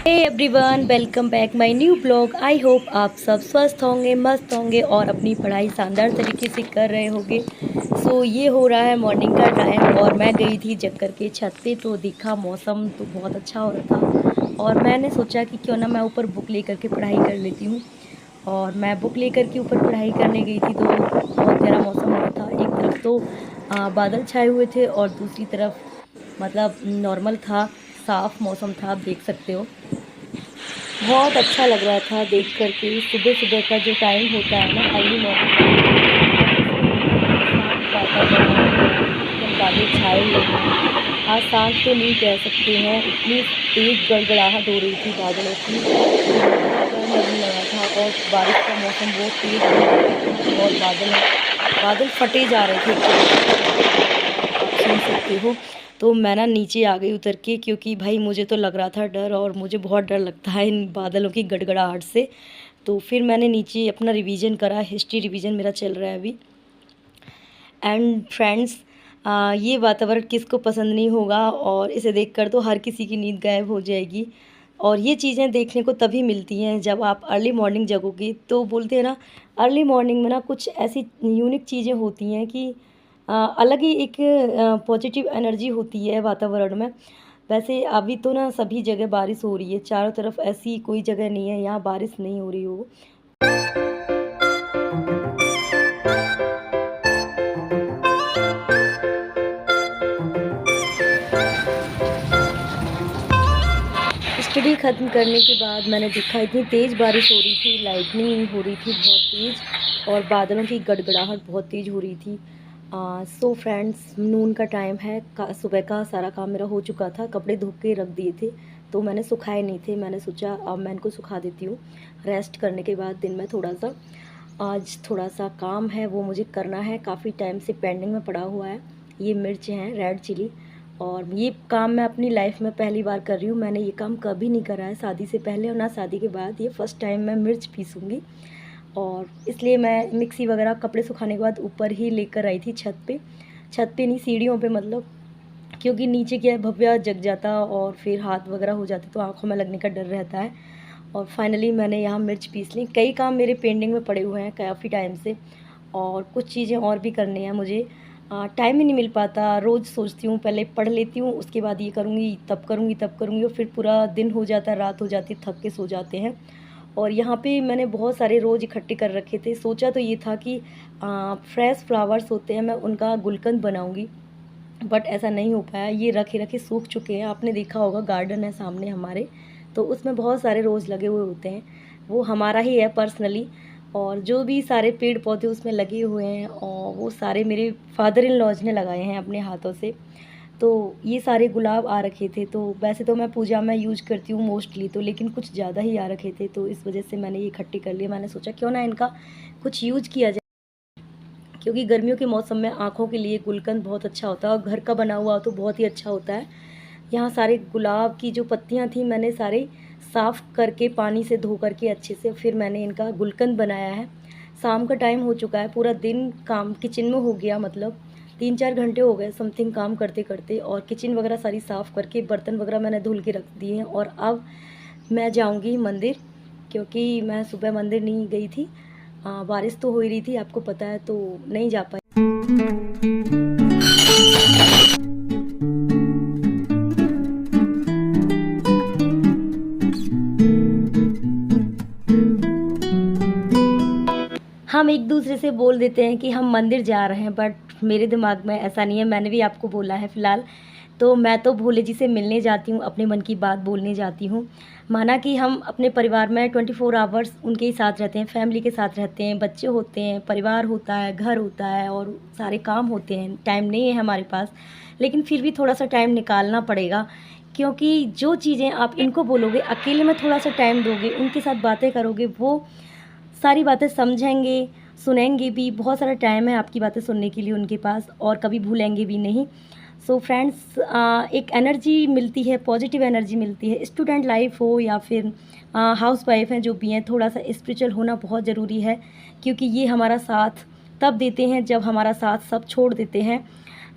Hey everyone, welcome back my new blog. I hope आप सब स्वस्थ होंगे, मस्त होंगे और अपनी पढ़ाई शानदार तरीके से कर रहे होंगे। ये हो रहा है मॉर्निंग का टाइम और मैं गई थी जग कर के छत पे, तो देखा मौसम तो बहुत अच्छा हो रहा था और मैंने सोचा कि क्यों ना मैं ऊपर बुक लेकर के पढ़ाई कर लेती हूँ। और मैं बुक लेकर के ऊपर पढ़ाई करने गई थी तो बहुत प्यारा मौसम हो रहा था। एक तरफ तो बादल छाए हुए थे और दूसरी तरफ मतलब नॉर्मल था, साफ़ मौसम था, आप देख सकते हो। बहुत अच्छा लग रहा था देख कर के। सुबह सुबह का जो टाइम होता है ना, अर्ली मॉर्निंग का, और उसमें इतना शांत वातावरण और एकदम बादल छाए हुए हैं। आज शांत तो नहीं कह सकते हैं, इतनी तेज़ गड़गड़ाहट हो रही थी बादलों की कि बिल्कुल डर लगने लगा था। और बारिश का मौसम बहुत तेज़ हो रखा था और बादल फटे जा रहे थे एक तरीके से, बहुत गड़गड़ाहट आप सुन सकते हो। तो मैं ना नीचे आ गई उतर के, क्योंकि भाई मुझे तो लग रहा था डर, और मुझे बहुत डर लगता है इन बादलों की गड़गड़ाहट से। तो फिर मैंने नीचे अपना रिवीजन करा, हिस्ट्री रिवीजन मेरा चल रहा है अभी। एंड फ्रेंड्स, ये वातावरण किसको पसंद नहीं होगा, और इसे देखकर तो हर किसी की नींद गायब हो जाएगी। और ये चीज़ें देखने को तभी मिलती हैं जब आप अर्ली मॉर्निंग जगोगे। तो बोलते हैं ना, अर्ली मॉर्निंग में ना कुछ ऐसी यूनिक चीज़ें होती हैं कि अलग ही एक पॉजिटिव एनर्जी होती है वातावरण में। वैसे अभी तो ना सभी जगह बारिश हो रही है, चारों तरफ ऐसी कोई जगह नहीं है यहाँ बारिश नहीं हो रही हो। स्टडी ख़त्म करने के बाद मैंने देखा इतनी तेज़ बारिश हो रही थी, लाइटनिंग हो रही थी बहुत तेज़, और बादलों की गड़गड़ाहट बहुत तेज़ हो रही थी। सो फ्रेंड्स, नून का टाइम है, सुबह का सारा काम मेरा हो चुका था, कपड़े धो के रख दिए थे तो मैंने सुखाए नहीं थे। मैंने सोचा अब मैं इनको सुखा देती हूँ। रेस्ट करने के बाद दिन में आज थोड़ा सा काम है वो मुझे करना है, काफ़ी टाइम से पेंडिंग में पड़ा हुआ है। ये मिर्च हैं रेड चिली, और ये काम मैं अपनी लाइफ में पहली बार कर रही हूँ। मैंने ये काम कभी नहीं करा है, शादी से पहले और ना शादी के बाद। ये फ़र्स्ट टाइम मैं मिर्च पीसूँगी, और इसलिए मैं मिक्सी वगैरह कपड़े सुखाने के बाद ऊपर ही लेकर आई थी छत पे नहीं, सीढ़ियों पे मतलब, क्योंकि नीचे क्या है, भव्या जग जाता और फिर हाथ वगैरह हो जाते तो आँखों में लगने का डर रहता है। और फाइनली मैंने यहाँ मिर्च पीस ली। कई काम मेरे पेंडिंग में पड़े हुए हैं काफ़ी टाइम से, और कुछ चीज़ें और भी करनी हैं मुझे। टाइम ही नहीं मिल पाता। रोज़ सोचती हूँ पहले पढ़ लेती हूँ, उसके बाद ये करूँगी, तब करूँगी, और फिर पूरा दिन हो जाता है, रात हो जाती है, थक के सो जाते हैं। और यहाँ पे मैंने बहुत सारे रोज़ इकट्ठे कर रखे थे। सोचा तो ये था कि फ्रेश फ्लावर्स होते हैं, मैं उनका गुलकंद बनाऊँगी, बट ऐसा नहीं हो पाया। ये रखे रखे सूख चुके हैं। आपने देखा होगा, गार्डन है सामने हमारे, तो उसमें बहुत सारे रोज़ लगे हुए होते हैं, वो हमारा ही है पर्सनली। और जो भी सारे पेड़ पौधे उसमें लगे हुए हैं, और वो सारे मेरे फादर इन लॉज ने लगाए हैं अपने हाथों से। तो ये सारे गुलाब आ रखे थे, तो वैसे तो मैं पूजा में यूज़ करती हूँ मोस्टली, तो लेकिन कुछ ज़्यादा ही आ रखे थे, तो इस वजह से मैंने ये इकट्ठे कर लिए। मैंने सोचा क्यों ना इनका कुछ यूज़ किया जाए, क्योंकि गर्मियों के मौसम में आँखों के लिए गुलकंद बहुत अच्छा होता है, और घर का बना हुआ तो बहुत ही अच्छा होता है। यहाँ सारे गुलाब की जो पत्तियाँ थी, मैंने सारे साफ़ करके पानी से धो करके अच्छे से फिर मैंने इनका गुलकंद बनाया है। शाम का टाइम हो चुका है, पूरा दिन काम किचन में हो गया, मतलब 3-4 घंटे हो गए समथिंग काम करते करते, और किचन वगैरह सारी साफ़ करके बर्तन वगैरह मैंने धुल के रख दिए हैं। और अब मैं जाऊँगी मंदिर, क्योंकि मैं सुबह मंदिर नहीं गई थी। बारिश तो हो ही रही थी, आपको पता है, तो नहीं जा पाई। हम एक दूसरे से बोल देते हैं कि हम मंदिर जा रहे हैं, बट मेरे दिमाग में ऐसा नहीं है। मैंने भी आपको बोला है फ़िलहाल, तो मैं तो भोले जी से मिलने जाती हूँ, अपने मन की बात बोलने जाती हूँ। माना कि हम अपने परिवार में 24 आवर्स उनके ही साथ रहते हैं, फैमिली के साथ रहते हैं, बच्चे होते हैं, परिवार होता है, घर होता है, और सारे काम होते हैं, टाइम नहीं है हमारे पास। लेकिन फिर भी थोड़ा सा टाइम निकालना पड़ेगा, क्योंकि जो चीज़ें आप इनको बोलोगे, अकेले में थोड़ा सा टाइम दोगे, उनके साथ बातें करोगे, वो सारी बातें समझेंगे, सुनेंगे भी। बहुत सारा टाइम है आपकी बातें सुनने के लिए उनके पास, और कभी भूलेंगे भी नहीं। सो फ्रेंड्स, एक एनर्जी मिलती है, पॉजिटिव एनर्जी मिलती है। स्टूडेंट लाइफ हो या फिर हाउस वाइफ हैं जो भी हैं, थोड़ा सा स्पिरिचुअल होना बहुत ज़रूरी है, क्योंकि ये हमारा साथ तब देते हैं जब हमारा साथ सब छोड़ देते हैं।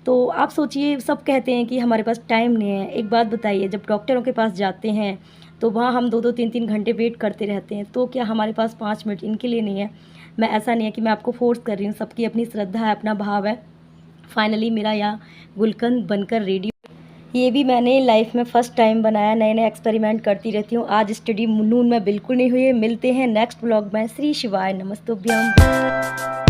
तो आप सोचिए, सब कहते हैं कि हमारे पास टाइम नहीं है। एक बात बताइए, जब डॉक्टरों के पास जाते हैं तो वहाँ हम 2-2 3-3 घंटे वेट करते रहते हैं। तो क्या हमारे पास 5 मिनट इनके लिए नहीं है? मैं ऐसा नहीं है कि मैं आपको फ़ोर्स कर रही हूँ, सबकी अपनी श्रद्धा है, अपना भाव है। फाइनली मेरा यहाँ गुलकंद बनकर रेडी। ये भी मैंने लाइफ में फ़र्स्ट टाइम बनाया, नए-नए एक्सपेरिमेंट करती रहती हूँ। आज स्टडी मूड में बिल्कुल नहीं हुई है। मिलते हैं नेक्स्ट व्लॉग में। श्री शिवाय नमस्तुभ्यम।